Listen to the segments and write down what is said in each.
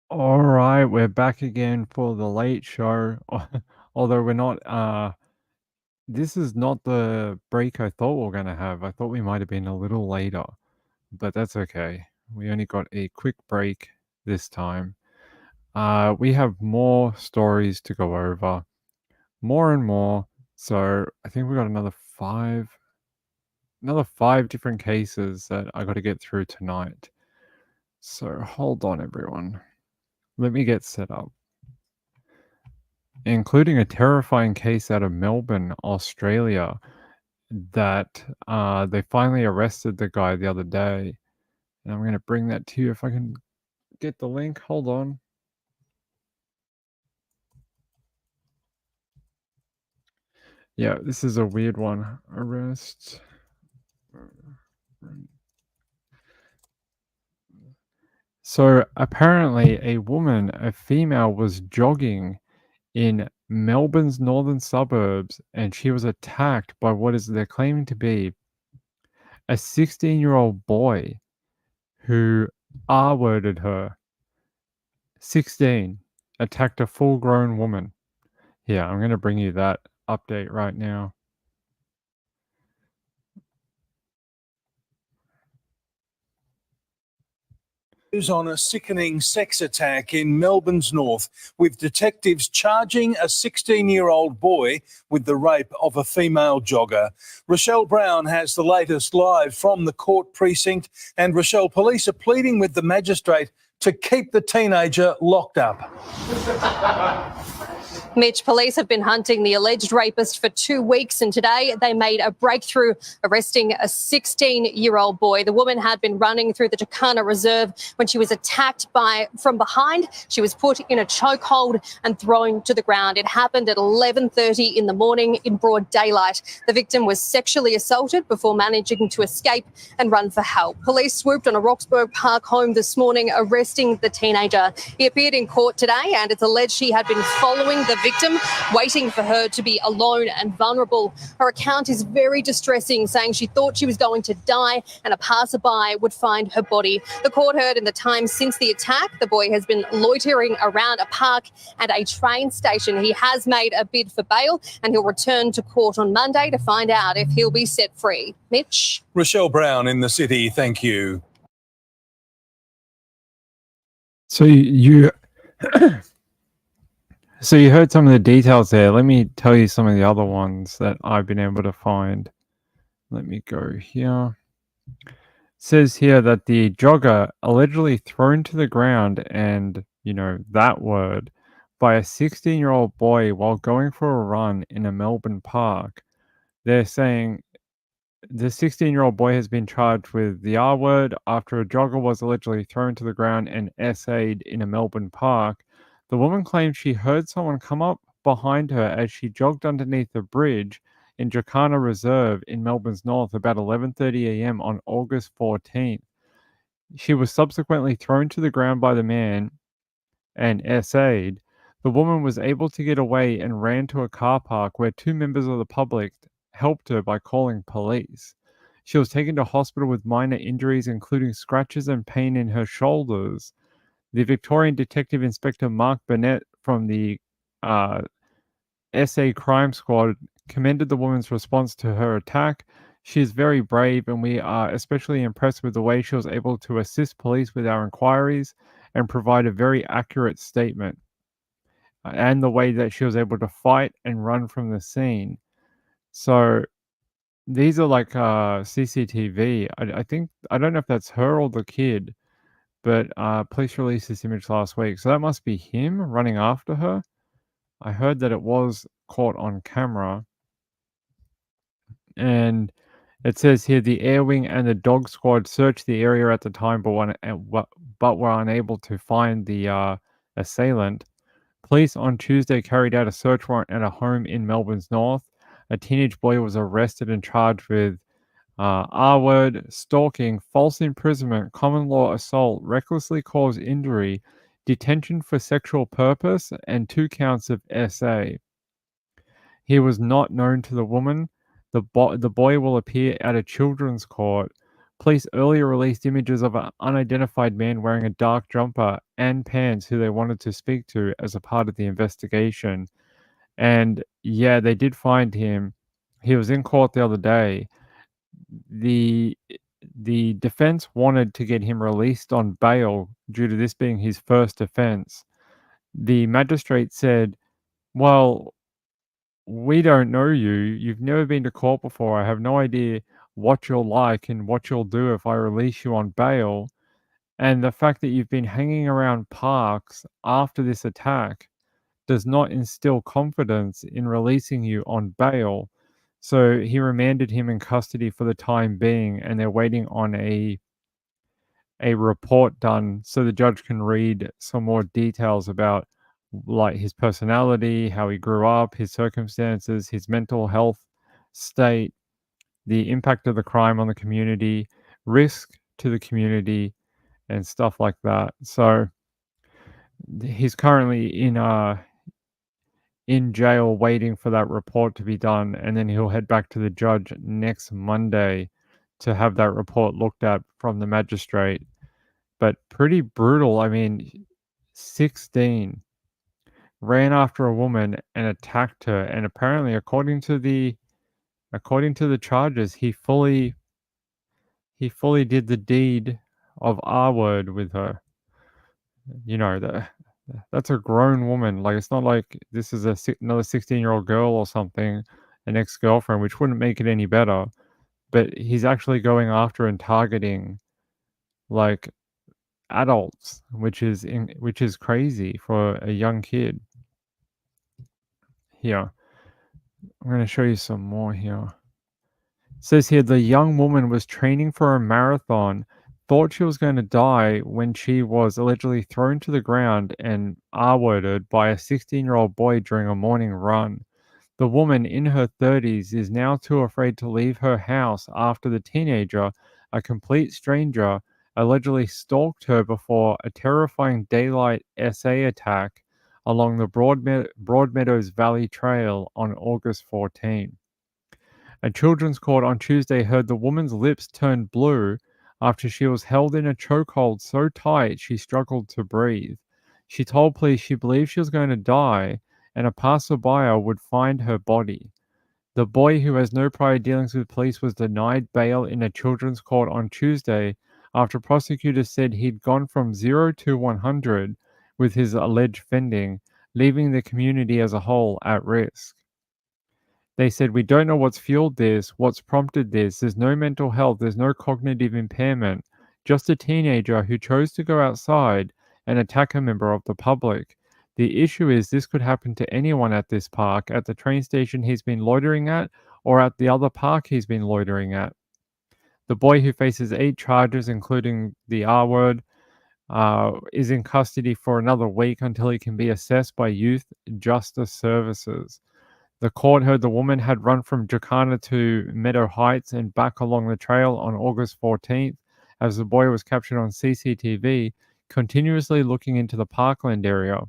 All right, we're back again for the late show. Although we're not, this is not the break I thought we were going to have. I thought we might have been a little later, but that's okay. We only got a quick break this time. We have more stories to go over, more and more. So I think we got another five different cases that I got to get through tonight. So hold on, everyone. Let me get set up. Including a terrifying case out of Melbourne, Australia, that they finally arrested the guy the other day. And I'm going to bring that to you if I can get the link. Hold on. Yeah, this is a weird one. Arrest. So apparently, a female, was jogging in Melbourne's northern suburbs and she was attacked by what is they're claiming to be a 16-year-old boy who R-worded her. 16 attacked a full-grown woman. Yeah, I'm going to bring you that update right now. On a sickening sex attack in Melbourne's north, with detectives charging a 16-year-old boy with the rape of a female jogger. Rochelle Brown has the latest live from the court precinct. And Rochelle, police are pleading with the magistrate to keep the teenager locked up. Mitch, police have been hunting the alleged rapist for 2 weeks, and today they made a breakthrough, arresting a 16-year-old boy. The woman had been running through the Jacana Reserve when she was attacked from behind. She was put in a chokehold and thrown to the ground. It happened at 11:30 in the morning in broad daylight. The victim was sexually assaulted before managing to escape and run for help. Police swooped on a Roxburgh Park home this morning, arresting the teenager. He appeared in court today, and it's alleged he had been following the victim, waiting for her to be alone and vulnerable. Her account is very distressing, saying she thought she was going to die and a passerby would find her body. The court heard in the time since the attack, the boy has been loitering around a park and a train station. He has made a bid for bail and he'll return to court on Monday to find out if he'll be set free. Mitch? Rochelle Brown in the city, thank you. So you So you heard some of the details there. Let me tell you some of the other ones that I've been able to find. Let me go here. It says here that the jogger allegedly thrown to the ground and, that word, by a 16-year-old boy while going for a run in a Melbourne park. They're saying the 16-year-old boy has been charged with the R word after a jogger was allegedly thrown to the ground and essayed in a Melbourne park. The woman claimed she heard someone come up behind her as she jogged underneath a bridge in Jacana Reserve in Melbourne's north about 11:30 a.m. on August 14th. She was subsequently thrown to the ground by the man and essayed. The woman was able to get away and ran to a car park where two members of the public helped her by calling police. She was taken to hospital with minor injuries, including scratches and pain in her shoulders. The Victorian Detective Inspector Mark Burnett from the SA Crime Squad commended the woman's response to her attack. She is very brave, and we are especially impressed with the way she was able to assist police with our inquiries and provide a very accurate statement, and the way that she was able to fight and run from the scene. So these are like CCTV. I don't know if that's her or the kid, but police released this image last week. So that must be him running after her. I heard that it was caught on camera. And it says here the Air Wing and the dog squad searched the area at the time, but were unable to find the assailant. Police on Tuesday carried out a search warrant at a home in Melbourne's north. A teenage boy was arrested and charged with R-word, stalking, false imprisonment, common law assault, recklessly caused injury, detention for sexual purpose, and 2 counts of SA. He was not known to the woman. The boy will appear at a children's court Police earlier released images of an unidentified man wearing a dark jumper and pants who they wanted to speak to as a part of the investigation. And yeah, they did find him. He was in court the other day. The the defense wanted to get him released on bail due to this being his first offense. The magistrate said, "Well, we don't know you. You've never been to court before. I have no idea what you're like and what you'll do if I release you on bail. And the fact that you've been hanging around parks after this attack does not instill confidence in releasing you on bail." So he remanded him in custody for the time being, and they're waiting on a report done so the judge can read some more details about like his personality, how he grew up, his circumstances, his mental health state, the impact of the crime on the community, risk to the community, and stuff like that. So he's currently in jail waiting for that report to be done, and then he'll head back to the judge next Monday to have that report looked at from the magistrate. But pretty brutal. I mean, 16 ran after a woman and attacked her, and apparently according to the charges, he fully did the deed of R word with her. You know, that's a grown woman. Like, it's not like this is another 16-year-old girl or something, an ex-girlfriend, which wouldn't make it any better. But he's actually going after and targeting like adults, which is crazy for a young kid. Here, I'm going to show you some more here. It says here the young woman was training for a marathon, thought she was going to die when she was allegedly thrown to the ground and R-worded by a 16-year-old boy during a morning run. The woman in her 30s is now too afraid to leave her house after the teenager, a complete stranger, allegedly stalked her before a terrifying daylight SA attack along the Broadmeadows Valley Trail on August 14. A children's court on Tuesday heard the woman's lips turn blue after she was held in a chokehold so tight she struggled to breathe. She told police she believed she was going to die and a passerby would find her body. The boy, who has no prior dealings with police, was denied bail in a children's court on Tuesday after prosecutors said he'd gone from 0 to 100 with his alleged fending, leaving the community as a whole at risk. They said, "We don't know what's fueled this, what's prompted this. There's no mental health, there's no cognitive impairment. Just a teenager who chose to go outside and attack a member of the public. The issue is this could happen to anyone at this park, at the train station he's been loitering at, or at the other park he's been loitering at." The boy, who faces 8 charges, including the R word, is in custody for another week until he can be assessed by Youth Justice Services. The court heard the woman had run from Jacana to Meadow Heights and back along the trail on August 14th as the boy was captured on CCTV, continuously looking into the parkland area.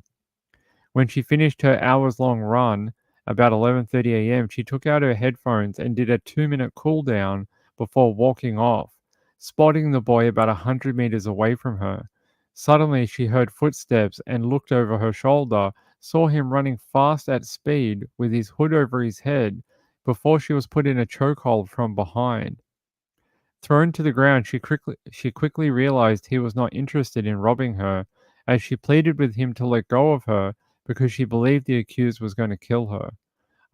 When she finished her hours-long run, about 11:30 a.m., she took out her headphones and did a 2-minute cool down before walking off, spotting the boy about 100 meters away from her. Suddenly, she heard footsteps and looked over her shoulder, saw him running fast at speed with his hood over his head before she was put in a chokehold from behind. Thrown to the ground, she quickly realized he was not interested in robbing her, as she pleaded with him to let go of her because she believed the accused was going to kill her.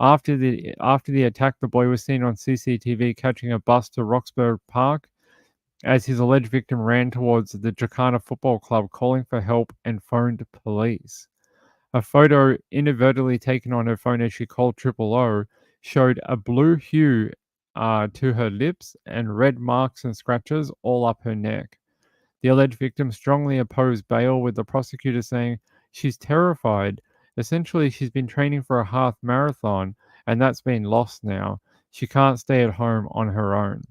After the attack, the boy was seen on CCTV catching a bus to Roxburgh Park as his alleged victim ran towards the Jacana Football Club calling for help and phoned police. A photo inadvertently taken on her phone as she called 000 showed a blue hue to her lips and red marks and scratches all up her neck. The alleged victim strongly opposed bail, with the prosecutor saying she's terrified. Essentially, she's been training for a half marathon, and that's been lost now. She can't stay at home on her own.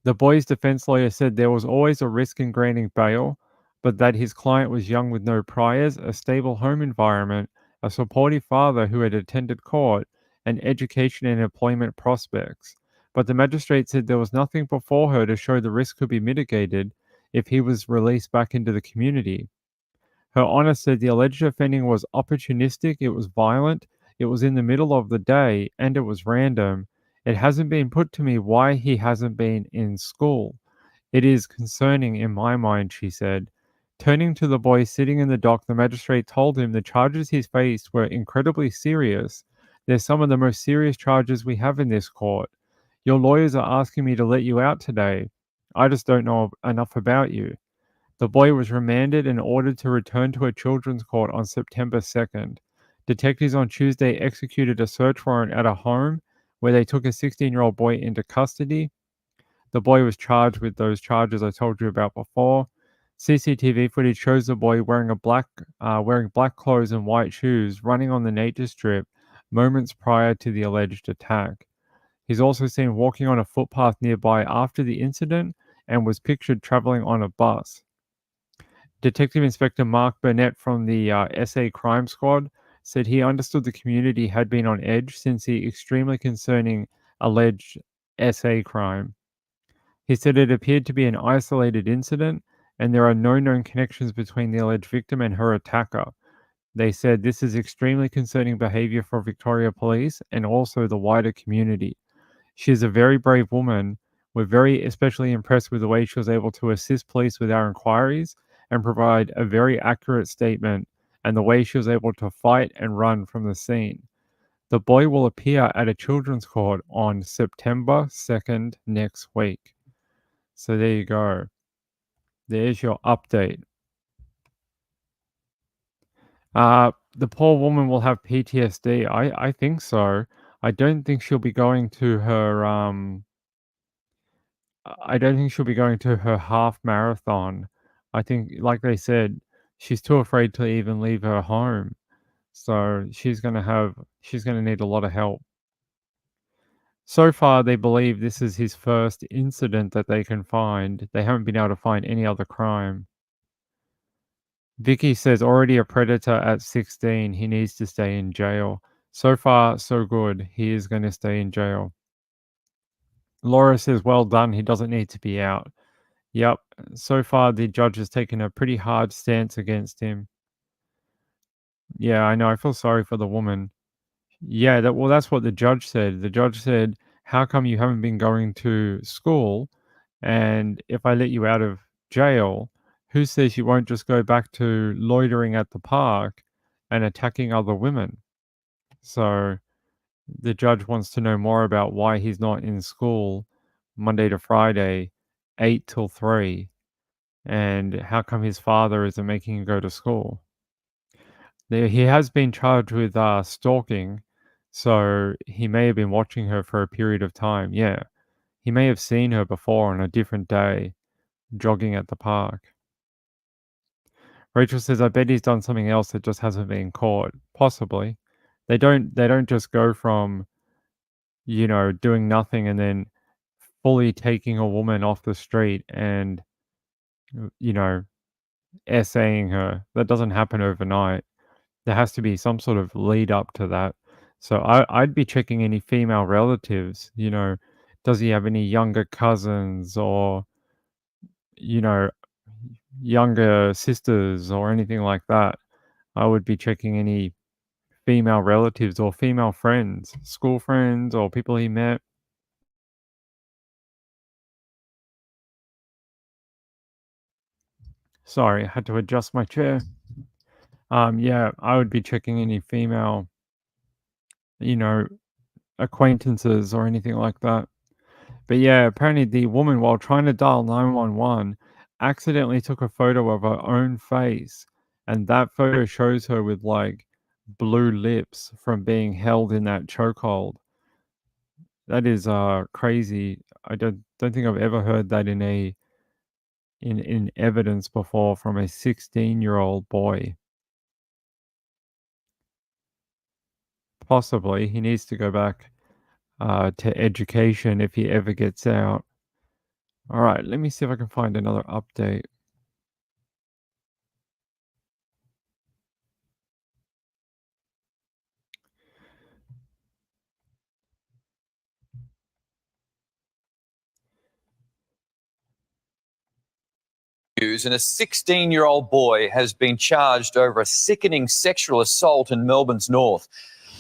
The boy's defense lawyer said there was always a risk in granting bail, but that his client was young with no priors, a stable home environment, a supportive father who had attended court, and education and employment prospects. but the magistrate said there was nothing before her to show the risk could be mitigated if he was released back into the community. Her Honor said the alleged offending was opportunistic, it was violent, it was in the middle of the day, and it was random. It hasn't been put to me why he hasn't been in school. It is concerning in my mind, she said. Turning to the boy sitting in the dock, the magistrate told him the charges he faced were incredibly serious. They're some of the most serious charges we have in this court. Your lawyers are asking me to let you out today. I just don't know enough about you. The boy was remanded and ordered to return to a children's court on September 2nd. Detectives on Tuesday executed a search warrant at a home where they took a 16-year-old boy into custody. The boy was charged with those charges I told you about before. CCTV footage shows the boy wearing black clothes and white shoes running on the nature strip moments prior to the alleged attack. He's also seen walking on a footpath nearby after the incident and was pictured traveling on a bus. Detective Inspector Mark Burnett from the SA Crime Squad said he understood the community had been on edge since the extremely concerning alleged SA crime. He said it appeared to be an isolated incident and there are no known connections between the alleged victim and her attacker. They said this is extremely concerning behavior for Victoria Police and also the wider community. She is a very brave woman. We're very especially impressed with the way she was able to assist police with our inquiries and provide a very accurate statement and the way she was able to fight and run from the scene. The boy will appear at a children's court on September 2nd next week. So there you go. There's your update. The poor woman will have PTSD. I think so. I don't think she'll be going to her I don't think she'll be going to her half marathon. I think, like they said, she's too afraid to even leave her home. So she's gonna need a lot of help. So far, they believe this is his first incident that they can find. They haven't been able to find any other crime. Vicky says already a predator at 16, he needs to stay in jail. So far, so good. He is going to stay in jail. Laura says, well done. He doesn't need to be out. Yep. So far, the judge has taken a pretty hard stance against him. Yeah, I know. I feel sorry for the woman. Yeah, that's what the judge said. The judge said, how come you haven't been going to school? And if I let you out of jail, who says you won't just go back to loitering at the park and attacking other women? So the judge wants to know more about why he's not in school Monday to Friday, 8 till 3, and how come his father isn't making him go to school. He has been charged with stalking, so he may have been watching her for a period of time. Yeah, he may have seen her before on a different day, jogging at the park. Rachel says, I bet he's done something else that just hasn't been caught. Possibly. They don't just go from, doing nothing and then fully taking a woman off the street and, essaying her. That doesn't happen overnight. There has to be some sort of lead up to that. So I'd be checking any female relatives, does he have any younger cousins or, you know, younger sisters or anything like that? I would be checking any female relatives or female friends, school friends or people he met. Sorry, I had to adjust my chair. Yeah, I would be checking any female, you know, acquaintances or anything like that. But yeah, apparently the woman, while trying to dial 911, accidentally took a photo of her own face, and that photo shows her with like blue lips from being held in that chokehold. That is crazy. I don't think I've ever heard that in evidence before from a 16-year-old boy. Possibly he needs to go back to education if he ever gets out. All right, let me see if I can find another update. News, and a 16-year-old boy has been charged over a sickening sexual assault in Melbourne's north.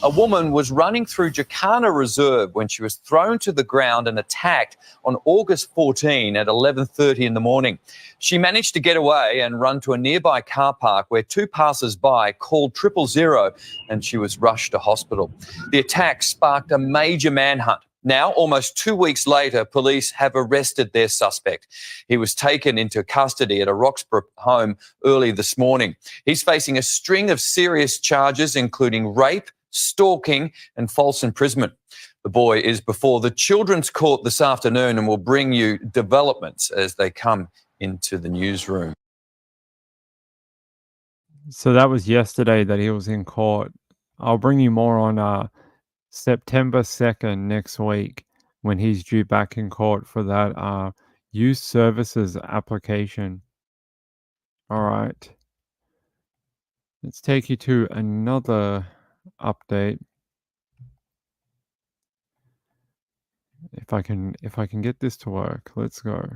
A woman was running through Jacana Reserve when she was thrown to the ground and attacked on August 14 at 11:30 in the morning. She managed to get away and run to a nearby car park where two passers-by called 000 and she was rushed to hospital. The attack sparked a major manhunt. Now, almost 2 weeks later, police have arrested their suspect. He was taken into custody at a Roxburgh home early this morning. He's facing a string of serious charges, including rape, stalking and false imprisonment. The boy is before the Children's Court this afternoon and will bring you developments as they come into the newsroom. So that was yesterday that he was in court. I'll bring you more on September 2nd next week when he's due back in court for that youth services application. All right. Let's take you to another update. If I can get this to work, let's go.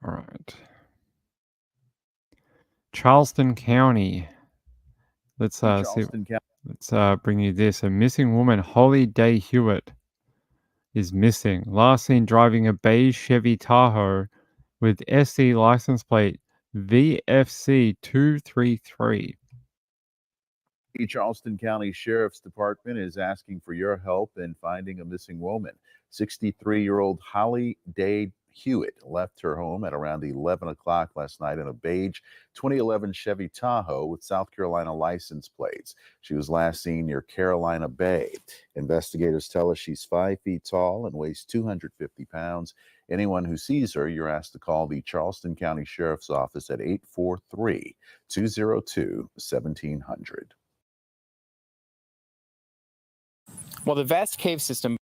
All right. Charleston County. Let's bring you this. A missing woman, Holly Day Hewitt, is missing. Last seen driving a beige Chevy Tahoe with SC license plate VFC 233. The Charleston County Sheriff's Department is asking for your help in finding a missing woman. 63-year-old Holly Day Hewitt left her home at around 11 o'clock last night in a beige 2011 Chevy Tahoe with South Carolina license plates. She was last seen near Carolina Bay. Investigators tell us she's 5 feet tall and weighs 250 pounds. Anyone who sees her, you're asked to call the Charleston County Sheriff's Office at 843-202-1700. Well, the vast cave system.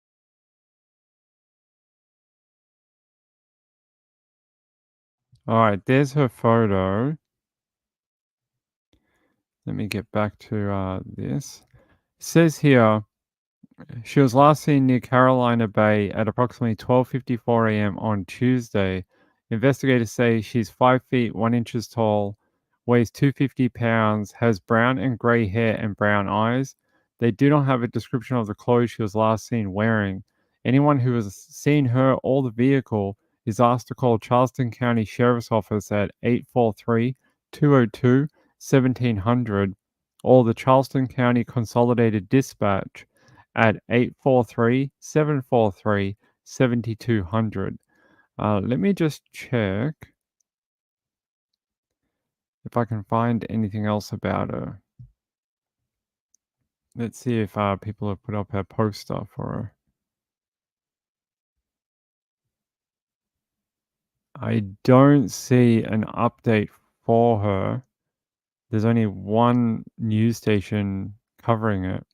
All right, there's her photo. Let me get back to this. It says here, she was last seen near Carolina Bay at approximately 12:54 a.m. on Tuesday. Investigators say she's 5 feet 1 inches tall, weighs 250 pounds, has brown and gray hair and brown eyes. They do not have a description of the clothes she was last seen wearing. Anyone who has seen her or the vehicle is asked to call Charleston County Sheriff's Office at 843-202-1700 or the Charleston County Consolidated Dispatch at 843-743-7200. Let me just check if I can find anything else about her. Let's see if people have put up her poster for her. I don't see an update for her. There's only one news station covering it.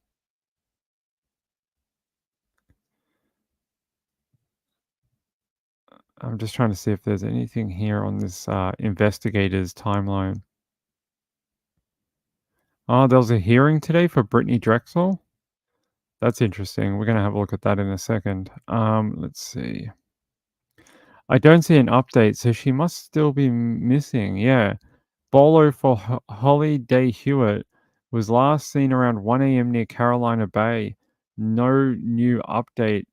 I'm just trying to see if there's anything here on this investigator's timeline. Oh, there was a hearing today for Brittany Drexel. That's interesting. We're going to have a look at that in a second. Let's see. I don't see an update, so she must still be missing. Yeah. Bolo for Holly Day Hewitt was last seen around 1 a.m. near Carolina Bay. No new update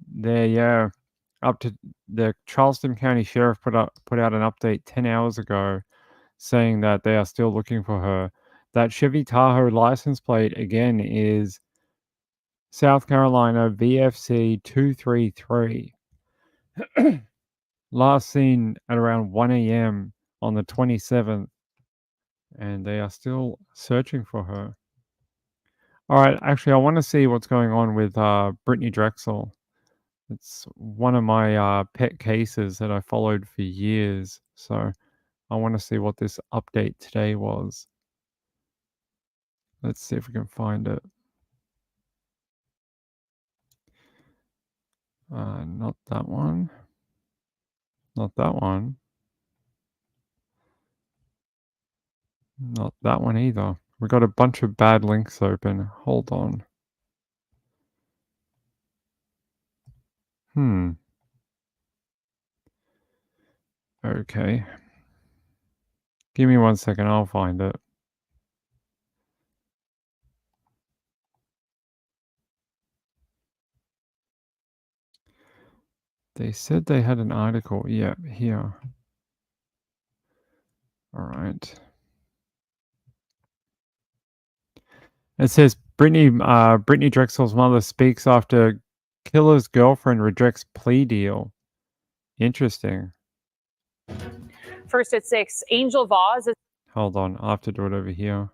there, yeah. Up to the Charleston County Sheriff put out an update 10 hours ago saying that they are still looking for her. That Chevy Tahoe license plate again is South Carolina VFC 233. Last seen at around 1 a.m. on the 27th, and they are still searching for her. All right, actually, I want to see what's going on with Brittany Drexel. It's one of my pet cases that I followed for years, so I want to see what this update today was. Let's see if we can find it. Not that one. Not that one. Not that one either. We got a bunch of bad links open. Hold on. Okay. Give me 1 second, I'll find it. They said they had an article. Yeah, here. All right. It says Brittany Drexel's mother speaks after killer's girlfriend rejects plea deal. Interesting. First at 6, Angel Vaz is Hold on, I have to do it over here.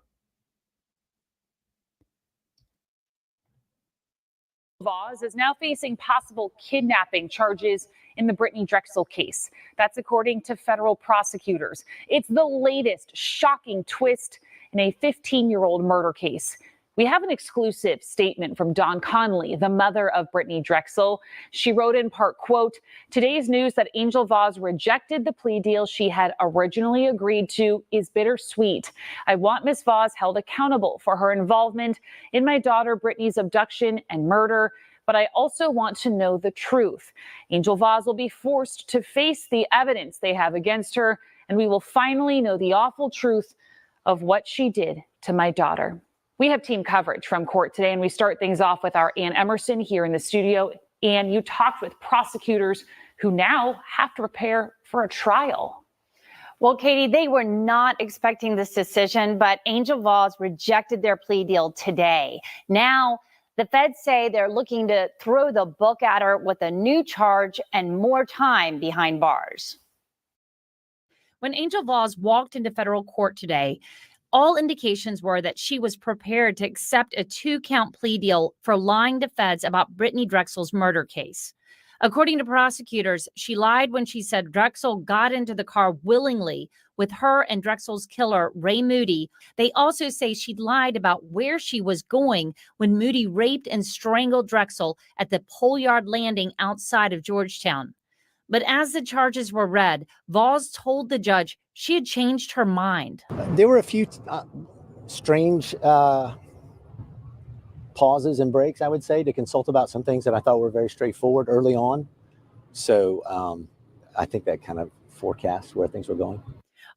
now facing possible kidnapping charges in the Brittany Drexel case. That's according to federal prosecutors. It's the latest shocking twist in a 15-year-old murder case. We have an exclusive statement from Dawn Conley, the mother of Brittany Drexel. She wrote in part, quote, "Today's news that Angel Vaz rejected the plea deal she had originally agreed to is bittersweet. I want Ms. Vaz held accountable for her involvement in my daughter Brittany's abduction and murder, but I also want to know the truth. Angel Vaz will be forced to face the evidence they have against her, and we will finally know the awful truth of what she did to my daughter." We have team coverage from court today, and we start things off with our Ann Emerson here in the studio. Ann, you talked with prosecutors who now have to prepare for a trial. Well, Katie, they were not expecting this decision, but Angel Vaz rejected their plea deal today. Now, the feds say they're looking to throw the book at her with a new charge and more time behind bars. When Angel Vaz walked into federal court today, all indications were that she was prepared to accept a 2-count plea deal for lying to feds about Brittany Drexel's murder case. According to prosecutors, she lied when she said Drexel got into the car willingly with her and Drexel's killer, Ray Moody. They also say she lied about where she was going when Moody raped and strangled Drexel at the Pole Yard Landing outside of Georgetown. But as the charges were read, Vaz told the judge she had changed her mind. There were a few strange pauses and breaks, I would say, to consult about some things that I thought were very straightforward early on. So I think that kind of forecast where things were going.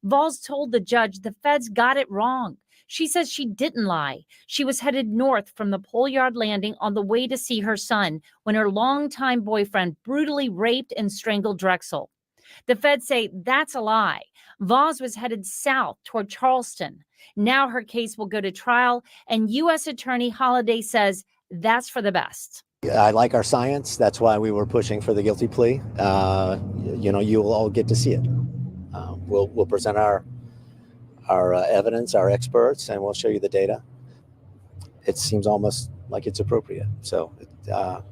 Vaz told the judge the feds got it wrong. She says she didn't lie. She was headed north from the Pole Yard Landing on the way to see her son when her longtime boyfriend brutally raped and strangled Drexel. The feds say that's a lie. Vaz was headed south toward Charleston. Now her case will go to trial, and U.S. Attorney Holliday says that's for the best. I like our science. That's why we were pushing for the guilty plea. You will all get to see it. We'll present our evidence, our experts, and we'll show you the data. It seems almost like it's appropriate. So, it's a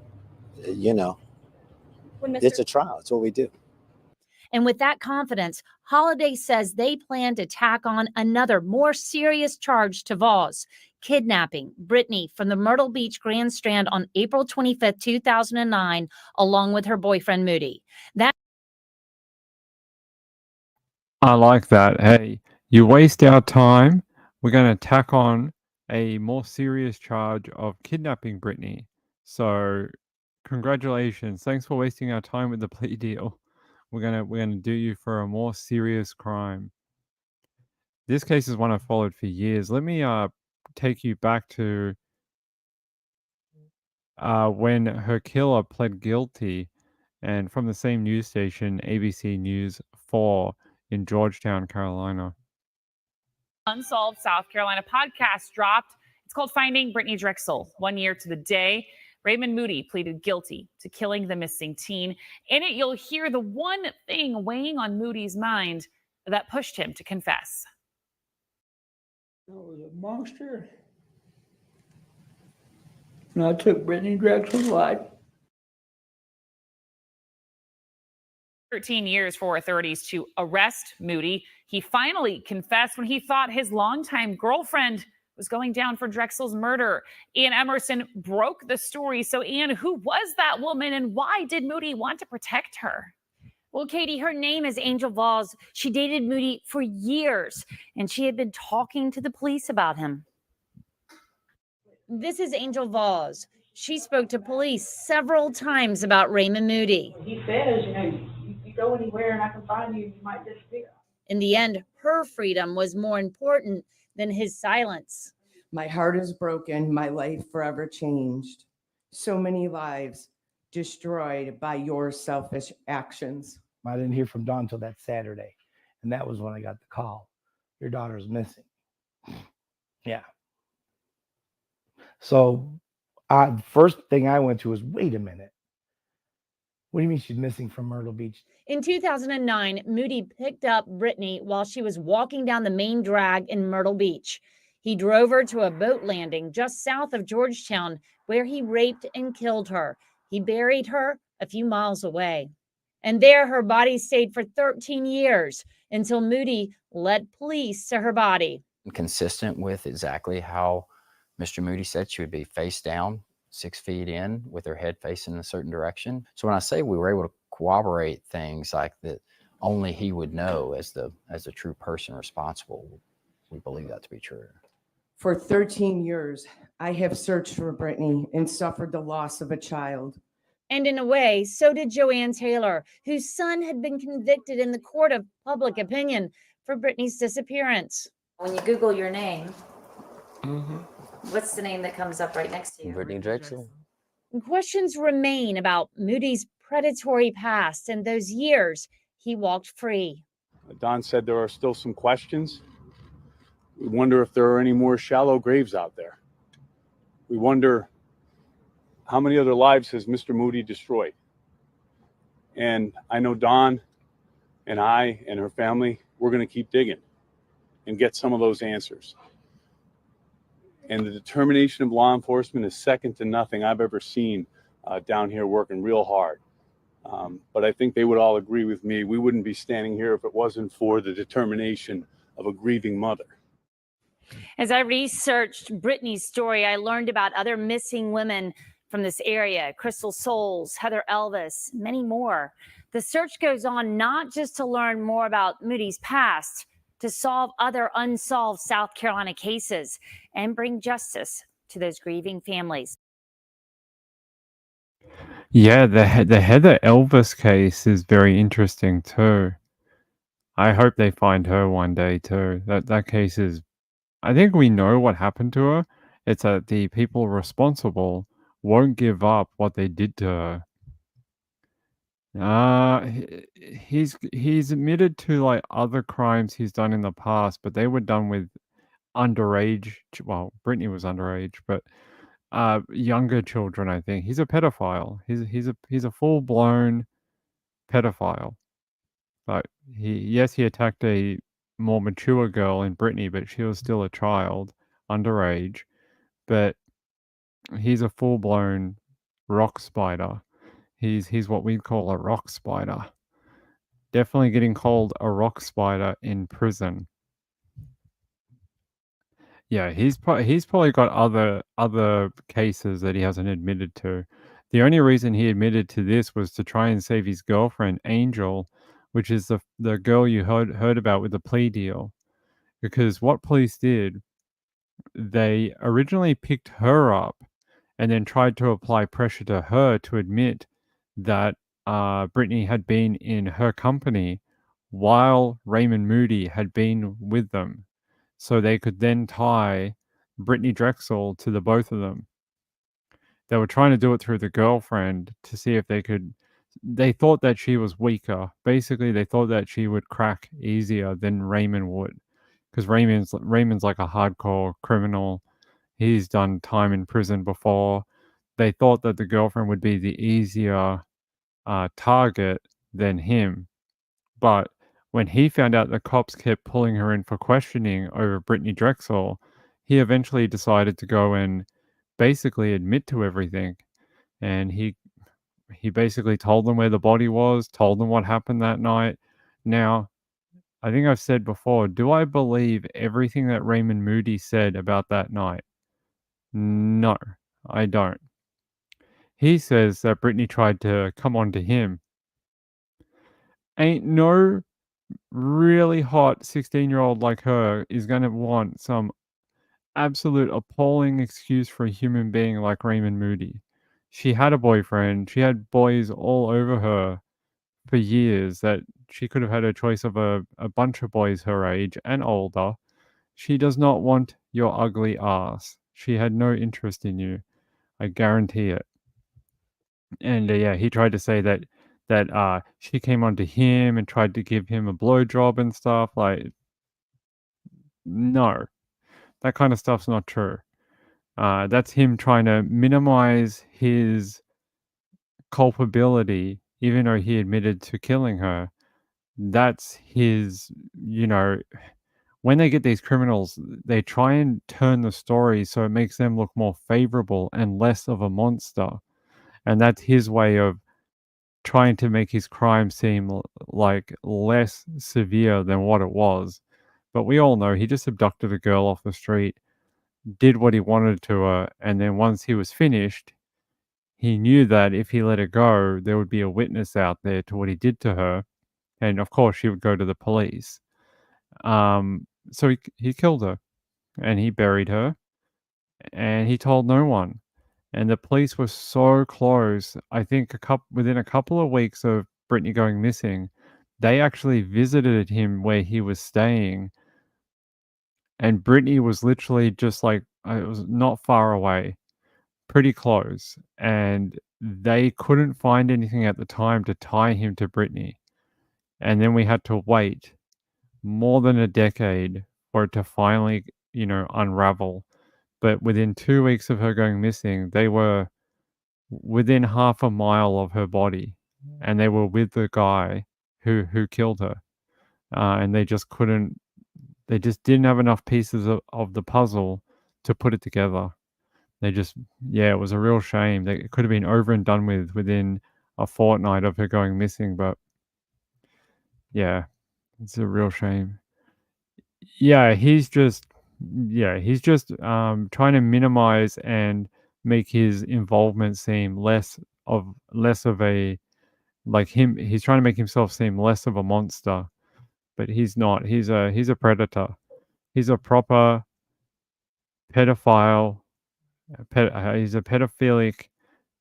trial. It's what we do. And with that confidence, Holliday says they plan to tack on another more serious charge to Vaz, kidnapping Brittany from the Myrtle Beach Grand Strand on April 25th, 2009, along with her boyfriend, Moody. I like that. Hey, you waste our time. We're going to tack on a more serious charge of kidnapping Brittany. So, congratulations. Thanks for wasting our time with the plea deal. We're gonna do you for a more serious crime. This case is one I've followed for years. Let me take you back to when her killer pled guilty, and from the same news station, ABC News 4 in Georgetown, Carolina. Unsolved South Carolina podcast dropped. It's called Finding Brittany Drexel. 1 year to the day, Raymond Moody pleaded guilty to killing the missing teen. In it, you'll hear the one thing weighing on Moody's mind that pushed him to confess. I was a monster, and I took Brittany Drexel's life. 13 years for authorities to arrest Moody. He finally confessed when he thought his longtime girlfriend was going down for Drexel's murder. Ann Emerson broke the story. So, Ann, who was that woman and why did Moody want to protect her? Well, Katie, her name is Angel Vaz. She dated Moody for years, and she had been talking to the police about him. This is Angel Vaz. She spoke to police several times about Raymond Moody. He says, you go anywhere and I can find you, you might disappear. In the end, her freedom was more important than his silence. My heart is broken. My life forever changed. So many lives destroyed by your selfish actions. I didn't hear from Dawn until that Saturday. And that was when I got the call. Your daughter's missing. Yeah. So the first thing I went to was, wait a minute. What do you mean she's missing from Myrtle Beach? In 2009, Moody picked up Brittany while she was walking down the main drag in Myrtle Beach. He drove her to a boat landing just south of Georgetown, where he raped and killed her. He buried her a few miles away. And there her body stayed for 13 years until Moody led police to her body. Consistent with exactly how Mr. Moody said she would be face down, 6 feet in, with her head facing a certain direction. So when I say we were able to corroborate things like that, only he would know as the true person responsible, we believe that to be true. For 13 years, I have searched for Brittany and suffered the loss of a child. And in a way, so did Joanne Taylor, whose son had been convicted in the court of public opinion for Brittany's disappearance. When you Google your name, what's the name that comes up right next to you? Brittany Drexel. Questions remain about Moody's predatory past and those years he walked free. Don said there are still some questions. We wonder if there are any more shallow graves out there. We wonder how many other lives has Mr. Moody destroyed. And I know Don and I and her family, we're going to keep digging and get some of those answers. And the determination of law enforcement is second to nothing I've ever seen down here working real hard. But I think they would all agree with me. We wouldn't be standing here if it wasn't for the determination of a grieving mother. As I researched Brittany's story, I learned about other missing women from this area: Crystal Souls, Heather Elvis, many more. The search goes on not just to learn more about Moody's past, to solve other unsolved South Carolina cases and bring justice to those grieving families. Yeah, the Heather Elvis case is very interesting too. I hope they find her one day too. That case is, I think we know what happened to her. It's that the people responsible won't give up what they did to her. He's admitted to like other crimes he's done in the past, but they were done with underage. Well, Brittany was underage, but younger children. I think he's a pedophile. He's a full blown pedophile. But he attacked a more mature girl in Brittany, but she was still a child, underage. But he's a full blown rock spider. He's what we'd call a rock spider. Definitely getting called a rock spider in prison. Yeah, he's probably got other cases that he hasn't admitted to. The only reason he admitted to this was to try and save his girlfriend, Angel, which is the girl you heard about with the plea deal. Because what police did, they originally picked her up and then tried to apply pressure to her to admit that Brittany had been in her company while Raymond Moody had been with them. So they could then tie Brittany Drexel to the both of them. They were trying to do it through the girlfriend to see if they could. They thought that she was weaker. Basically, they thought that she would crack easier than Raymond would. Because Raymond's like a hardcore criminal. He's done time in prison before. They thought that the girlfriend would be the easier target than him. But when he found out the cops kept pulling her in for questioning over Brittany Drexel, he eventually decided to go and basically admit to everything. And he basically told them where the body was, told them what happened that night. Now, I think I've said before, do I believe everything that Raymond Moody said about that night? No, I don't. He says that Brittany tried to come on to him. Ain't no really hot 16-year-old like her is going to want some absolute appalling excuse for a human being like Raymond Moody. She had a boyfriend. She had boys all over her for years that she could have had a choice of a bunch of boys her age and older. She does not want your ugly ass. She had no interest in you. I guarantee it. And yeah, he tried to say that she came onto him and tried to give him a blowjob and stuff. Like, no, that kind of stuff's not true. That's him trying to minimize his culpability, even though he admitted to killing her. That's his, when they get these criminals, they try and turn the story so it makes them look more favorable and less of a monster. And that's his way of trying to make his crime seem like less severe than what it was. But we all know he just abducted a girl off the street, did what he wanted to her, and then once he was finished, he knew that if he let her go, there would be a witness out there to what he did to her, and of course she would go to the police. So he killed her, and he buried her, and he told no one. And the police were so close. I think within a couple of weeks of Brittany going missing, they actually visited him where he was staying. And Brittany was literally just like, it was not far away, pretty close. And they couldn't find anything at the time to tie him to Brittany. And then we had to wait more than a decade for it to finally, unravel. But within 2 weeks of her going missing, they were within half a mile of her body, and they were with the guy who killed her. And they just didn't have enough pieces of the puzzle to put it together. It was a real shame. It could have been over and done with within a fortnight of her going missing, but yeah, it's a real shame. Yeah, he's just trying to minimize and make his involvement seem less of a, like him. He's trying to make himself seem less of a monster, but he's not. He's a predator. He's a proper pedophile. He's a pedophilic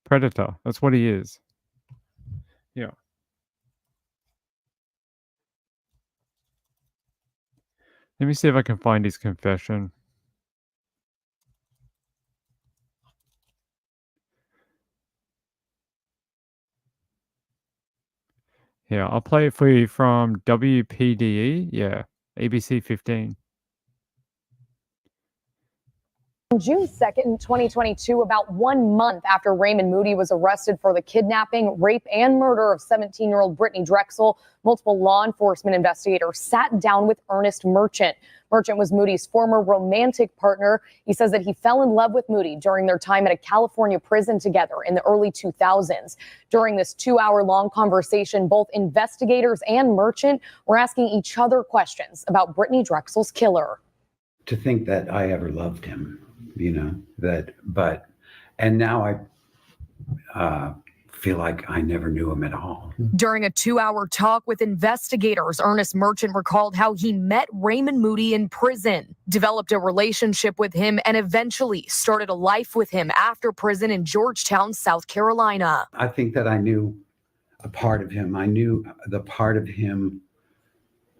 predator. That's what he is. Yeah. Let me see if I can find his confession. Yeah, I'll play it for you from WPDE. Yeah, ABC 15. On June 2nd, 2022, about 1 month after Raymond Moody was arrested for the kidnapping, rape, and murder of 17-year-old Brittany Drexel, multiple law enforcement investigators sat down with Ernest Merchant. Merchant was Moody's former romantic partner. He says that he fell in love with Moody during their time at a California prison together in the early 2000s. During this 2-hour-long conversation, both investigators and Merchant were asking each other questions about Brittany Drexel's killer. To think that I ever loved him, and now I feel like I never knew him at all. During a 2-hour talk with investigators, Ernest Merchant recalled how he met Raymond Moody in prison, developed a relationship with him, and eventually started a life with him after prison in Georgetown, South Carolina. I think that I knew a part of him. I knew the part of him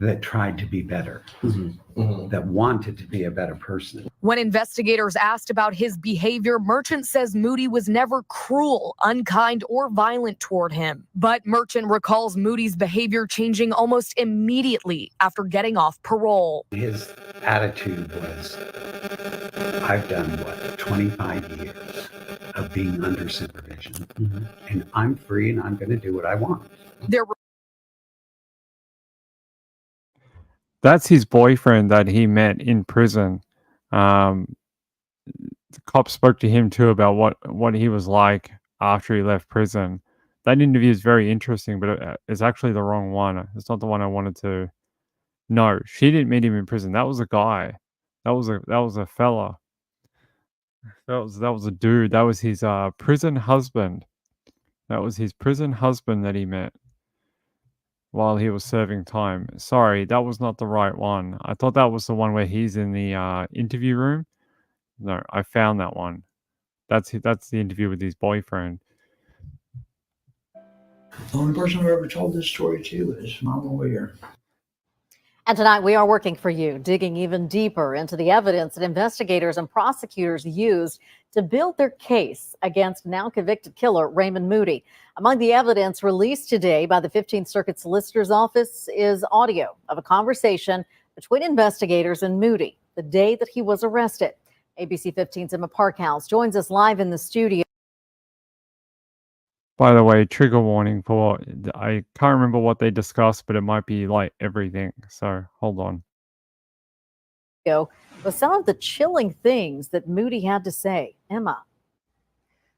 that tried to be better, that wanted to be a better person. When investigators asked about his behavior, Merchant says Moody was never cruel, unkind, or violent toward him. But Merchant recalls Moody's behavior changing almost immediately after getting off parole. His attitude was, I've done 25 years of being under supervision, and I'm free and I'm going to do what I want. That's his boyfriend that he met in prison. The cops spoke to him too about what he was like after he left prison. That interview is very interesting, but it's actually the wrong one. It's not the one I wanted to. No, she didn't meet him in prison. That was a guy. That was a fella. That was a dude. That was his prison husband. That was his prison husband that he met while he was serving time. Sorry, that was not the right one. I thought that was the one where he's in the interview room. No, I found that one. That's the interview with his boyfriend. The only person I've ever told this story to is my lawyer. And tonight we are working for you, digging even deeper into the evidence that investigators and prosecutors used to build their case against now convicted killer Raymond Moody. Among the evidence released today by the 15th Circuit Solicitor's Office is audio of a conversation between investigators and Moody the day that he was arrested. ABC 15's Emma Parkhouse joins us live in the studio. By the way, trigger warning for I can't remember what they discussed, but it might be like everything. So hold on. With some of the chilling things that Moody had to say. Emma.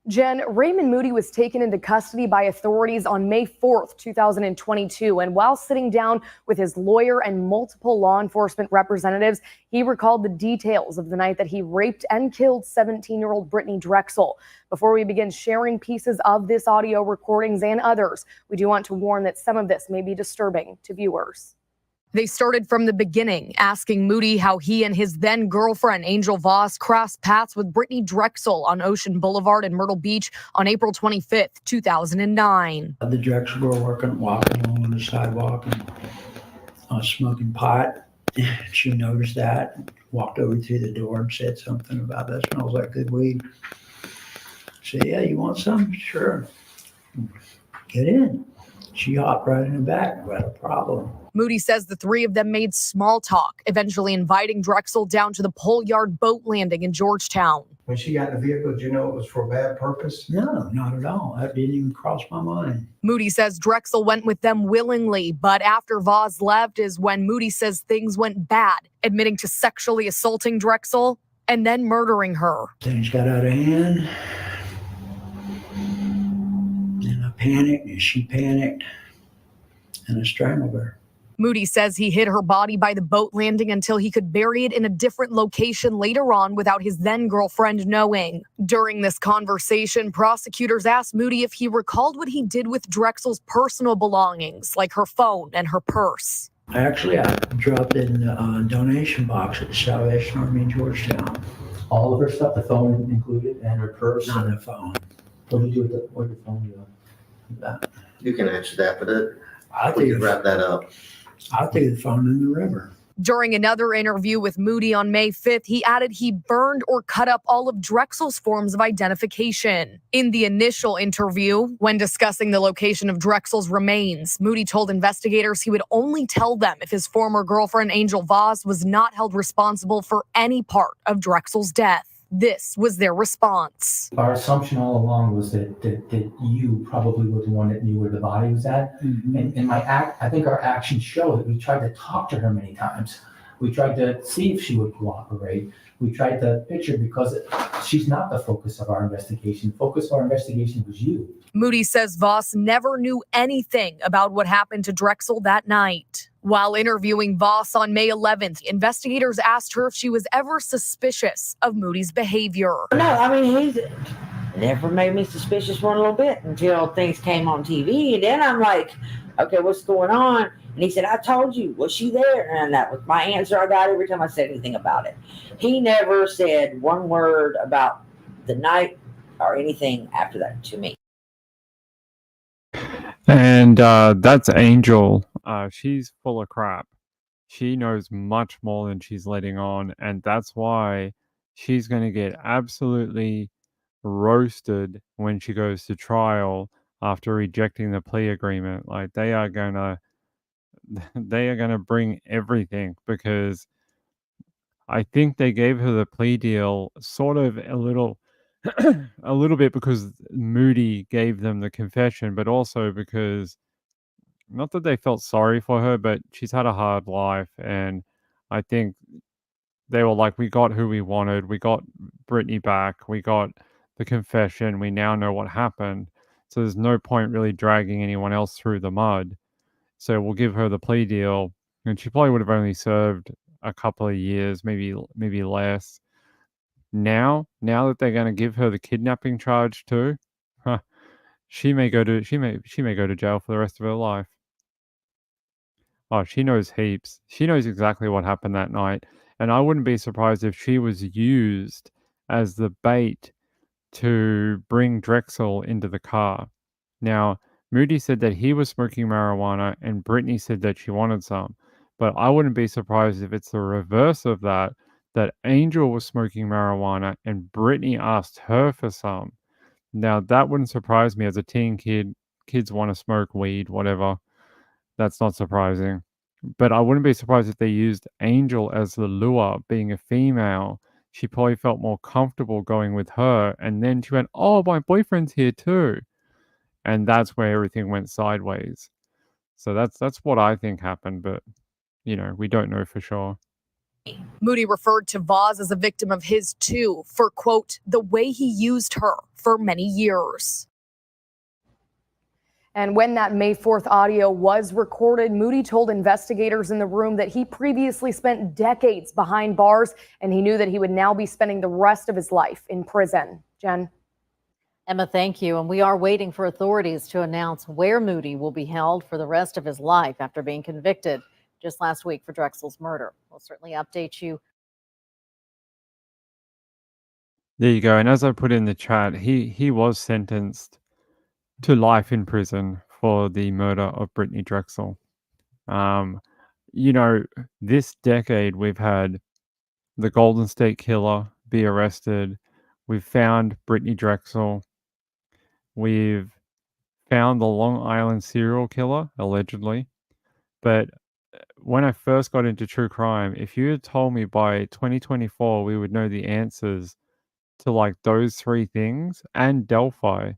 Jen, Raymond Moody was taken into custody by authorities on May 4th, 2022. And while sitting down with his lawyer and multiple law enforcement representatives, he recalled the details of the night that he raped and killed 17-year-old Brittany Drexel. Before we begin sharing pieces of this audio recordings and others, we do want to warn that some of this may be disturbing to viewers. They started from the beginning, asking Moody how he and his then girlfriend, Angel Voss, crossed paths with Brittany Drexel on Ocean Boulevard in Myrtle Beach on April 25th, 2009. The Drexel girl walking along on the sidewalk and smoking pot. She noticed that, walked over to the door and said something about that smells like good weed. I said, yeah, you want some? Sure. Get in. She hopped right in the back without a problem. Moody says the three of them made small talk, eventually inviting Drexel down to the Pole Yard boat landing in Georgetown. When she got in the vehicle, did you know it was for a bad purpose? No, not at all. That didn't even cross my mind. Moody says Drexel went with them willingly, but after Voss left is when Moody says things went bad, admitting to sexually assaulting Drexel and then murdering her. Things got out of hand. And I panicked, and she panicked, and I strangled her. Moody says he hid her body by the boat landing until he could bury it in a different location later on without his then girlfriend knowing. During this conversation, prosecutors asked Moody if he recalled what he did with Drexel's personal belongings, like her phone and her purse. Actually, I dropped it in the donation box at the Salvation Army in Georgetown. All of her stuff, the phone included, and her purse? Not the phone. What did you do with the phone? You can answer that, but we can wrap that up. I threw the phone in the river. During another interview with Moody on May 5th, he added he burned or cut up all of Drexel's forms of identification. In the initial interview, when discussing the location of Drexel's remains, Moody told investigators he would only tell them if his former girlfriend, Angel Voss, was not held responsible for any part of Drexel's death. This was their response. Our assumption all along was that you probably were the one that knew where the body was at. Mm-hmm. And I think our actions show that we tried to talk to her many times. We tried to see if she would cooperate. We tried to picture because she's not the focus of our investigation. The focus of our investigation was you. Moody says Voss never knew anything about what happened to Drexel that night. While interviewing Voss on May 11th, investigators asked her if she was ever suspicious of Moody's behavior. No, I mean, he's never made me suspicious one little bit until things came on TV. And then I'm like, okay, what's going on? And he said, I told you, was she there? And that was my answer I got every time I said anything about it. He never said one word about the night or anything after that to me. And that's Angel. She's full of crap. She knows much more than she's letting on, and that's why she's going to get absolutely roasted when she goes to trial after rejecting the plea agreement. Like they are going to bring everything, because I think they gave her the plea deal sort of a little bit because Moody gave them the confession, but also because, not that they felt sorry for her, but she's had a hard life, and I think they were like, we got who we wanted, we got Brittany back, we got the confession, we now know what happened, so there's no point really dragging anyone else through the mud, so we'll give her the plea deal, and she probably would have only served a couple of years, maybe less. Now that they're going to give her the kidnapping charge too, she may go to jail for the rest of her life. Oh, she knows heaps. She knows exactly what happened that night, and I wouldn't be surprised if she was used as the bait to bring Drexel into the car. Now, Moody said that he was smoking marijuana and Brittany said that she wanted some. But I wouldn't be surprised if it's the reverse of that, that Angel was smoking marijuana and Brittany asked her for some. Now, that wouldn't surprise me as a teen kid. Kids want to smoke weed, whatever. That's not surprising. But I wouldn't be surprised if they used Angel as the lure, being a female. She probably felt more comfortable going with her. And then she went, oh, my boyfriend's here too. And that's where everything went sideways. So that's what I think happened. But, we don't know for sure. Moody referred to Voz as a victim of his too for, quote, the way he used her for many years. And when that May 4th audio was recorded, Moody told investigators in the room that he previously spent decades behind bars and he knew that he would now be spending the rest of his life in prison. Jen? Emma, thank you. And we are waiting for authorities to announce where Moody will be held for the rest of his life after being convicted just last week for Drexel's murder. We'll certainly update you. There you go. And as I put in the chat, he was sentenced to life in prison for the murder of Brittany Drexel. This decade we've had the Golden State Killer be arrested. We've found Brittany Drexel. We've found the Long Island serial killer, allegedly. But when I first got into true crime, if you had told me by 2024 we would know the answers to like those three things, and Delphi,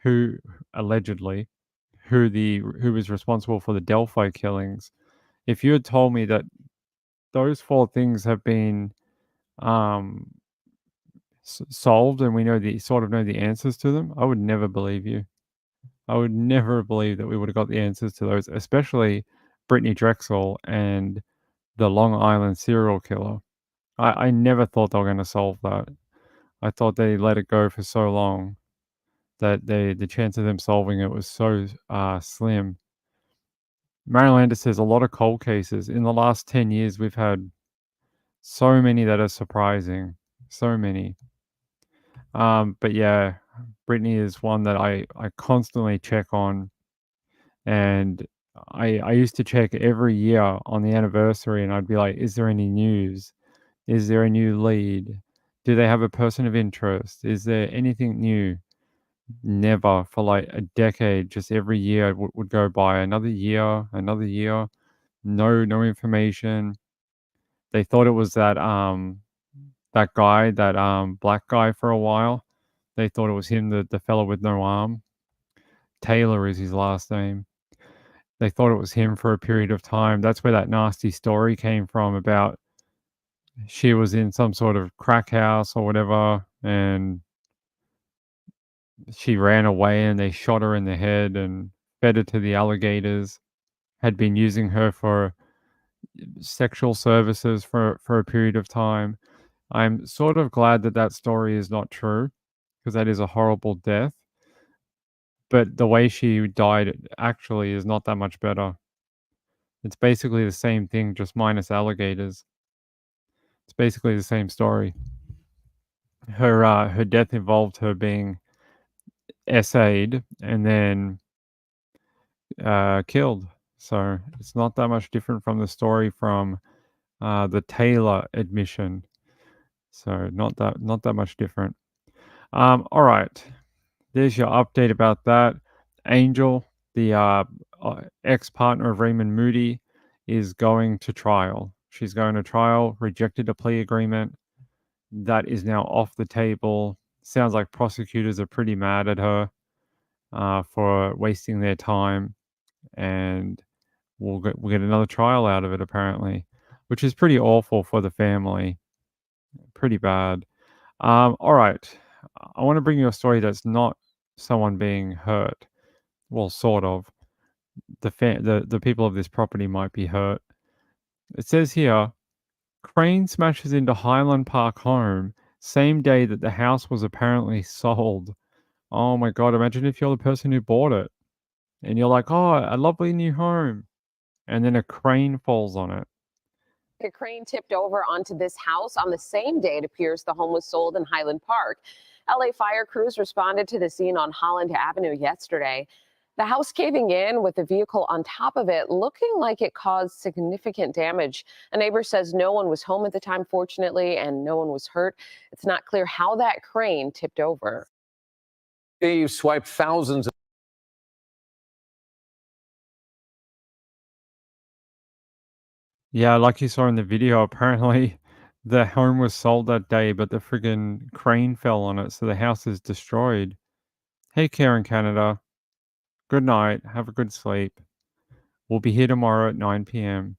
who allegedly who was responsible for the Delphi killings, if you had told me that those four things have been solved and we know the answers to them, I would never believe you. I would never believe that we would have got the answers to those, especially Brittany Drexel and the Long Island serial killer. I never thought they were going to solve that. I thought they let it go for so long that the chance of them solving it was so slim. Marylander says a lot of cold cases. In the last 10 years, we've had so many that are surprising. So many. But yeah, Brittany is one that I constantly check on. And I used to check every year on the anniversary and I'd be like, is there any news? Is there a new lead? Do they have a person of interest? Is there anything new? Never. For like a decade, just every year would go by. Another year, no information. They thought it was that guy, that black guy for a while. They thought it was him, the fellow with no arm. Taylor is his last name. They thought it was him for a period of time. That's where that nasty story came from about she was in some sort of crack house or whatever, and she ran away and they shot her in the head and fed her to the alligators, had been using her for sexual services for a period of time. I'm sort of glad that story is not true, because that is a horrible death. But the way she died actually is not that much better. It's basically the same thing, just minus alligators. It's basically the same story. Her death involved her being essayed and then killed. So it's not that much different from the story from the Taylor admission. So not that much different. All right. There's your update about that. Angel, the ex-partner of Raymond Moody, is going to trial. She's going to trial, rejected a plea agreement. That is now off the table. Sounds like prosecutors are pretty mad at her for wasting their time. And we'll get another trial out of it, apparently, which is pretty awful for the family. Pretty bad. All right. I want to bring you a story that's not someone being hurt. Well, sort of. The people of this property might be hurt. It says here, crane smashes into Highland Park home same day that the house was apparently sold. Oh my God, imagine if you're the person who bought it. And you're like, oh, a lovely new home. And then a crane falls on it. A crane tipped over onto this house on the same day it appears the home was sold in Highland Park. LA fire crews responded to the scene on Holland Avenue yesterday. The house caving in with the vehicle on top of it, looking like it caused significant damage. A neighbor says no one was home at the time, fortunately, and no one was hurt. It's not clear how that crane tipped over. You've swiped thousands of Yeah, like you saw in the video, apparently the home was sold that day, but the friggin' crane fell on it, so the house is destroyed. Hey, Karen Canada. Good night. Have a good sleep. We'll be here tomorrow at 9 p.m.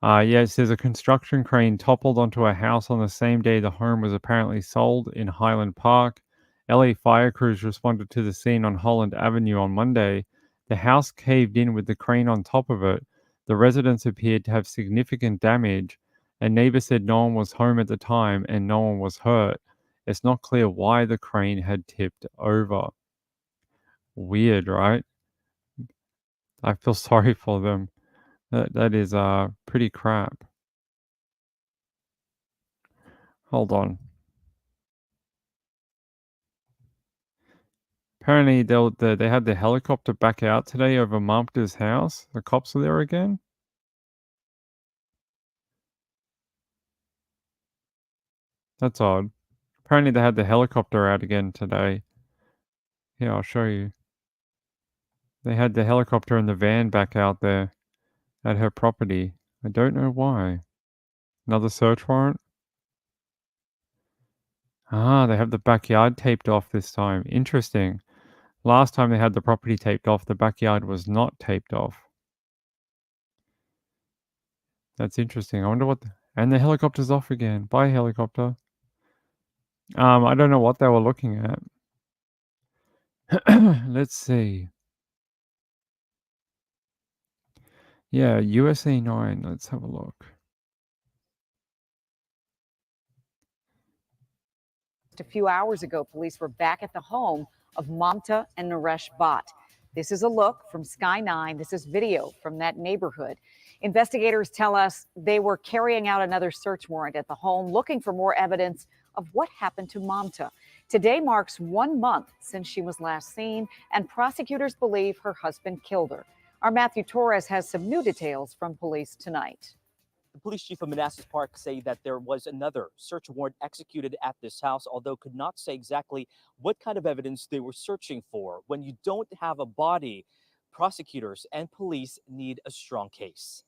Yeah, it says a construction crane toppled onto a house on the same day the home was apparently sold in Highland Park. LA fire crews responded to the scene on Holland Avenue on Monday. The house caved in with the crane on top of it. The residents appeared to have significant damage. A neighbor said no one was home at the time and no one was hurt. It's not clear why the crane had tipped over. Weird, right? I feel sorry for them. That is pretty crap. Hold on. Apparently they had the helicopter back out today over Mampta's house. The cops are there again. That's odd. Apparently they had the helicopter out again today. Here, I'll show you. They had the helicopter and the van back out there at her property. I don't know why. Another search warrant? Ah, they have the backyard taped off this time. Interesting. Last time they had the property taped off, the backyard was not taped off. That's interesting. I wonder what... And the helicopter's off again. Bye, helicopter. I don't know what they were looking at. Let's see. Yeah, USA 9. Let's have a look. A few hours ago, police were back at the home of Mampta and Naresh Bhatt. This is a look from Sky 9. This is video from that neighborhood. Investigators tell us they were carrying out another search warrant at the home, looking for more evidence of what happened to Mampta. Today marks 1 month since she was last seen, and prosecutors believe her husband killed her. Our Matthew Torres has some new details from police tonight. The police chief of Manassas Park say that there was another search warrant executed at this house, although could not say exactly what kind of evidence they were searching for. When you don't have a body, prosecutors and police need a strong case.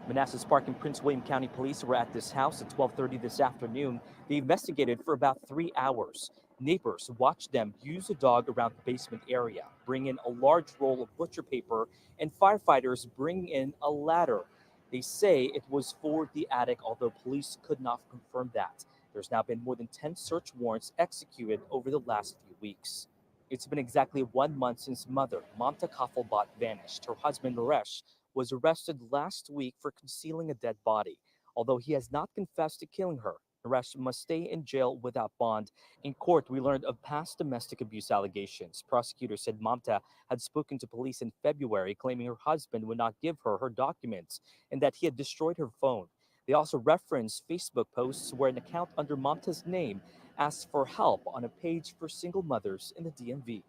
Manassas Park and Prince William County Police were at this house at 12:30 this afternoon. They investigated for about 3 hours. Neighbors watched them use a dog around the basement area, bring in a large roll of butcher paper, and firefighters bring in a ladder. They say it was for the attic, although police could not confirm that. There's now been more than 10 search warrants executed over the last few weeks. It's been exactly 1 month since mother, Mampta Kafalbhatt, vanished. Her husband, Naresh, was arrested last week for concealing a dead body. Although he has not confessed to killing her, Naresh must stay in jail without bond. In court, we learned of past domestic abuse allegations. Prosecutors said Mampta had spoken to police in February, claiming her husband would not give her her documents and that he had destroyed her phone. They also referenced Facebook posts where an account under Mampta's name asked for help on a page for single mothers in the DMV.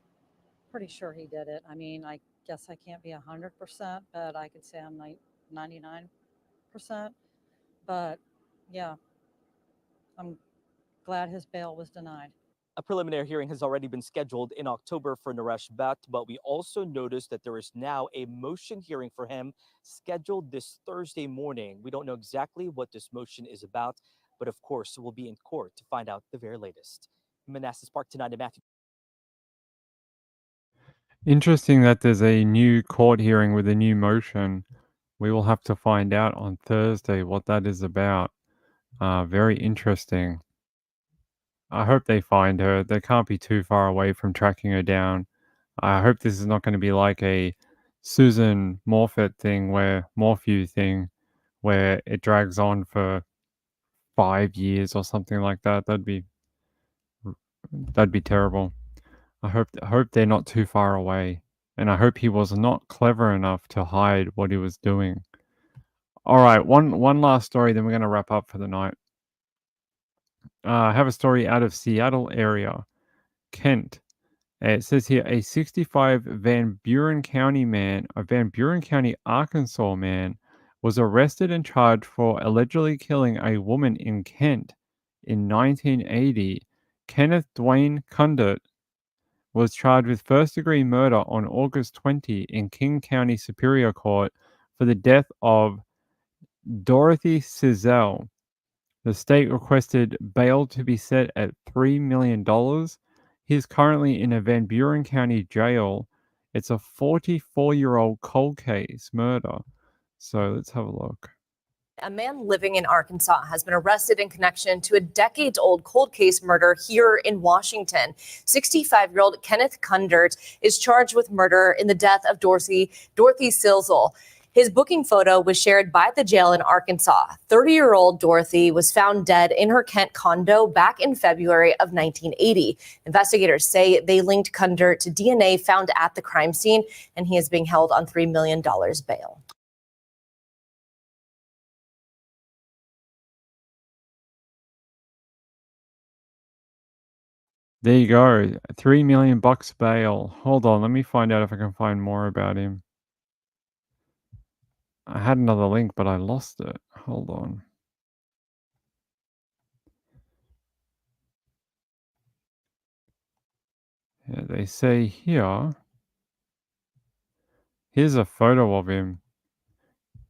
Pretty sure he did it. I mean, I guess I can't be 100%, but I could say I'm like 99%. But yeah, I'm glad his bail was denied. A preliminary hearing has already been scheduled in October for Naresh Bhatt, but we also noticed that there is now a motion hearing for him scheduled this Thursday morning. We don't know exactly what this motion is about, but of course we'll be in court to find out the very latest. In Manassas Park tonight, Matthew. Interesting that there's a new court hearing with a new motion. We will have to find out on Thursday what that is about. Very interesting. I hope they find her. They can't be too far away from tracking her down. I hope this is not going to be like a Susan Morfett thing Morphew thing, where it drags on for 5 years or something like that. That'd be terrible. I hope they're not too far away, and I hope he was not clever enough to hide what he was doing. All right, one last story, then we're going to wrap up for the night. I have a story out of Seattle area, Kent. It says here a 65 Van Buren County, Arkansas man was arrested and charged for allegedly killing a woman in Kent in 1980. Kenneth Dwayne Cundert was charged with first-degree murder on August 20 in King County Superior Court for the death of Dorothy Sizell. The state requested bail to be set at $3 million. He's currently in a Van Buren County jail. It's a 44-year-old cold case murder. So let's have a look. A man living in Arkansas has been arrested in connection to a decades-old cold case murder here in Washington. 65-year-old Kenneth Cundert is charged with murder in the death of Dorothy Silzel. His booking photo was shared by the jail in Arkansas. 30-year-old Dorothy was found dead in her Kent condo back in February of 1980. Investigators say they linked Cundert to DNA found at the crime scene, and he is being held on $3 million bail. There you go. $3 million bail. Hold on, let me find out if I can find more about him. I had another link, but I lost it. Hold on. Yeah, they say here. Here's a photo of him.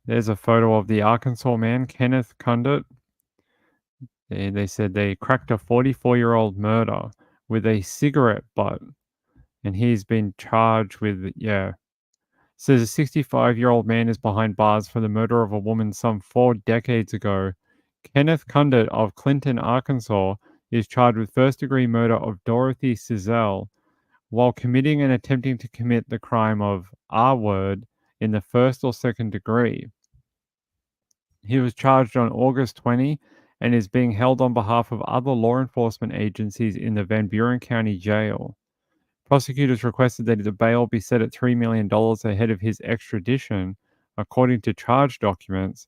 There's a photo of the Arkansas man, Kenneth Cundert. They said they cracked a 44-year-old murder with a cigarette butt. And he's been charged with, says a 65-year-old man is behind bars for the murder of a woman some 4 decades ago. Kenneth Cundert of Clinton, Arkansas, is charged with first-degree murder of Dorothy Sizell while committing and attempting to commit the crime of R-word in the first or second degree. He was charged on August 20 and is being held on behalf of other law enforcement agencies in the Van Buren County Jail. Prosecutors requested that the bail be set at $3 million ahead of his extradition, according to charge documents.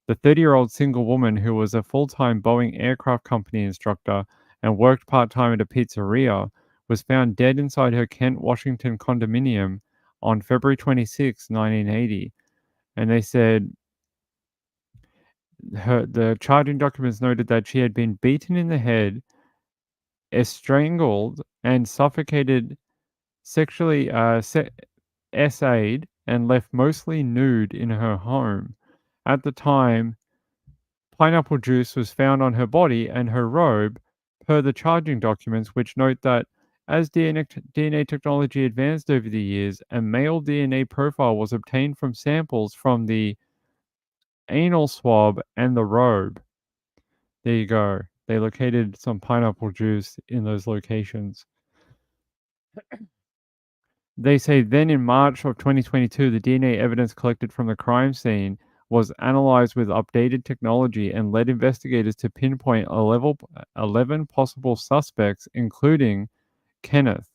The 30-year-old single woman who was a full-time Boeing aircraft company instructor and worked part-time at a pizzeria was found dead inside her Kent, Washington condominium on February 26, 1980. And they said the charging documents noted that she had been beaten in the head, strangled, and suffocated, sexually essayed, and left mostly nude in her home. At the time, pineapple juice was found on her body and her robe, per the charging documents, which note that as DNA technology advanced over the years, a male DNA profile was obtained from samples from the anal swab and the robe. There you go. They located some pineapple juice in those locations. They say then in March of 2022, the DNA evidence collected from the crime scene was analyzed with updated technology and led investigators to pinpoint 11 possible suspects, including Kenneth,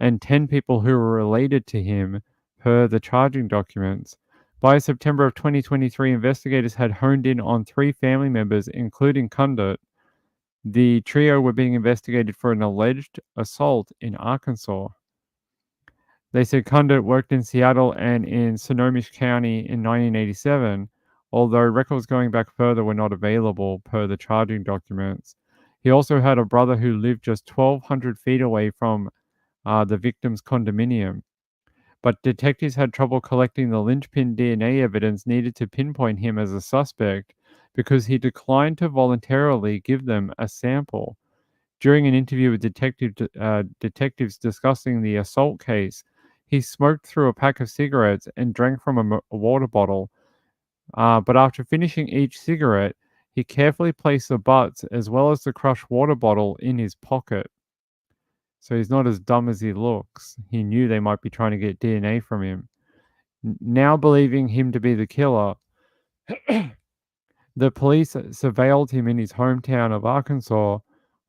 and 10 people who were related to him per the charging documents. By September of 2023, investigators had honed in on 3 family members, including Cundert. The trio were being investigated for an alleged assault in Arkansas. They said Cundert worked in Seattle and in Snohomish County in 1987, although records going back further were not available per the charging documents. He also had a brother who lived just 1,200 feet away from the victim's condominium. But detectives had trouble collecting the linchpin DNA evidence needed to pinpoint him as a suspect because he declined to voluntarily give them a sample. During an interview with detectives discussing the assault case, he smoked through a pack of cigarettes and drank from a water bottle. But after finishing each cigarette, he carefully placed the butts as well as the crushed water bottle in his pocket. So he's not as dumb as he looks. He knew they might be trying to get DNA from him. Now believing him to be the killer, the police surveilled him in his hometown of Arkansas.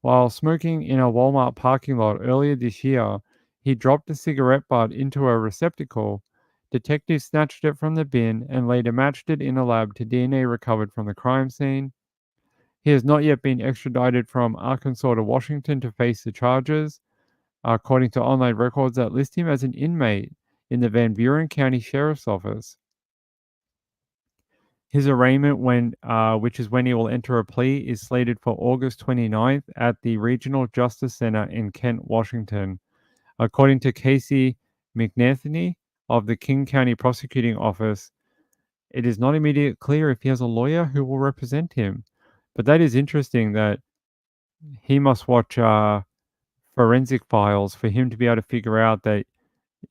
While smoking in a Walmart parking lot earlier this year, he dropped a cigarette butt into a receptacle, Detectives snatched it from the bin and later matched it in a lab to DNA recovered from the crime scene. He has not yet been extradited from Arkansas to Washington to face the charges, according to online records that list him as an inmate in the Van Buren County Sheriff's Office. His arraignment, which is when he will enter a plea, is slated for August 29th at the Regional Justice Center in Kent, Washington. According to Casey McNethany of the King County Prosecuting Office, it is not immediately clear if he has a lawyer who will represent him. But that is interesting that he must watch forensic files for him to be able to figure out that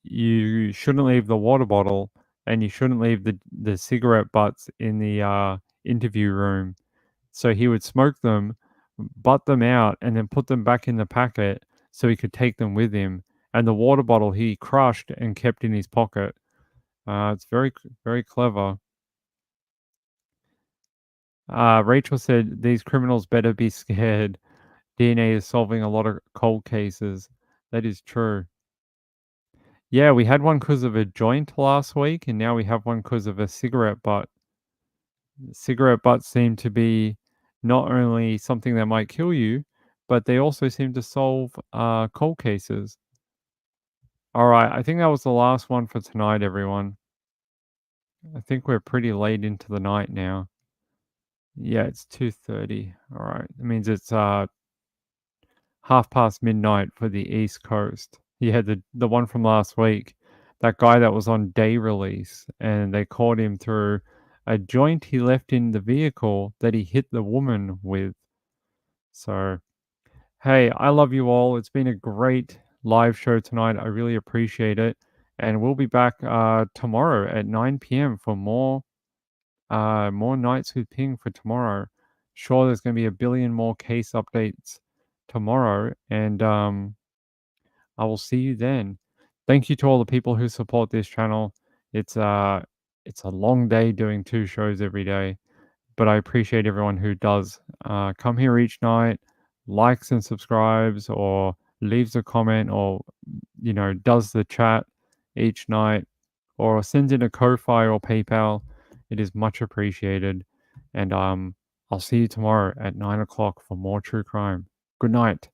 you shouldn't leave the water bottle and you shouldn't leave the cigarette butts in the interview room. So he would smoke them, butt them out, and then put them back in the packet so he could take them with him. And the water bottle he crushed and kept in his pocket. It's very, very clever. Rachel said, these criminals better be scared. DNA is solving a lot of cold cases. That is true. Yeah, we had one because of a joint last week, and now we have one because of a cigarette butt. Cigarette butts seem to be not only something that might kill you, but they also seem to solve cold cases. All right, I think that was the last one for tonight, everyone. I think we're pretty late into the night now. Yeah, it's 2:30. All right, that means it's midnight for the East Coast. Yeah, the one from last week, that guy that was on day release, and they caught him through a joint he left in the vehicle that he hit the woman with. So, hey, I love you all. It's been a great live show tonight. I really appreciate it. And we'll be back tomorrow at 9 p.m. for more Nights with Ping for tomorrow. Sure, there's going to be a billion more case updates tomorrow, and I will see you then. Thank you to all the people who support this channel. It's a long day doing 2 shows every day, but I appreciate everyone who does come here each night, likes and subscribes, or leaves a comment, or does the chat each night, or sends in a Ko-Fi or PayPal. It is much appreciated, and I'll see you tomorrow at 9 o'clock for more true crime. Good night.